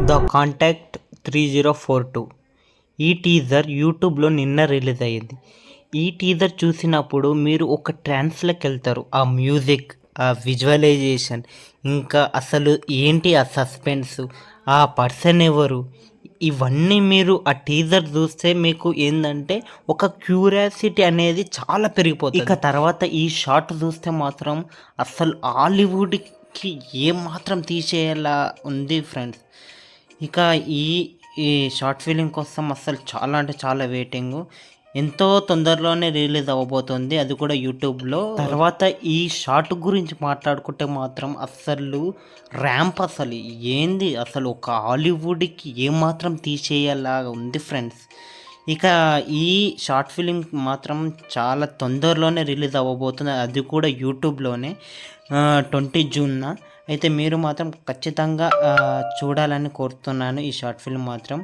The contact 3042 ఈ teaser యూట్యూబ్లో నిన్న రిలీజ్ అయ్యింది. ఈ టీజర్ చూసినప్పుడు మీరు ఒక ట్రాన్స్లోకి వెళ్తారు. ఆ మ్యూజిక్, ఆ విజువలైజేషన్, ఇంకా అసలు ఏంటి ఆ సస్పెన్స్, ఆ పర్సన్ ఎవరు, ఇవన్నీ మీరు ఆ టీజర్ చూస్తే మీకు ఏంటంటే ఒక క్యూరియాసిటీ అనేది చాలా పెరిగిపోతుంది. ఇక తర్వాత ఈ షార్ట్ చూస్తే మాత్రం అసలు హాలీవుడ్కి ఏం మాత్రం తీసేయాలా ఉంది ఫ్రెండ్స్. ఇక ఈ ఈ షార్ట్ ఫిలిం కోసం అస్సలు చాలా అంటే చాలా వెయిటింగు. ఎంతో తొందరలోనే రిలీజ్ అవ్వబోతుంది, అది కూడా యూట్యూబ్లో. తర్వాత ఈ షార్ట్ గురించి మాట్లాడుకుంటే మాత్రం అస్సలు ర్యాంప్ అసలు ఏంది, అసలు ఒక హాలీవుడ్కి ఏమాత్రం తీసేయాలాగా ఉంది ఫ్రెండ్స్. ఇక ఈ షార్ట్ ఫిలిం మాత్రం చాలా తొందరలోనే రిలీజ్ అవ్వబోతుంది, అది కూడా యూట్యూబ్లోనే 20 జూన్న. అయితే మీరు మాత్రం ఖచ్చితంగా చూడాలని కోరుతున్నాను ఈ షార్ట్ ఫిల్మ్ మాత్రం.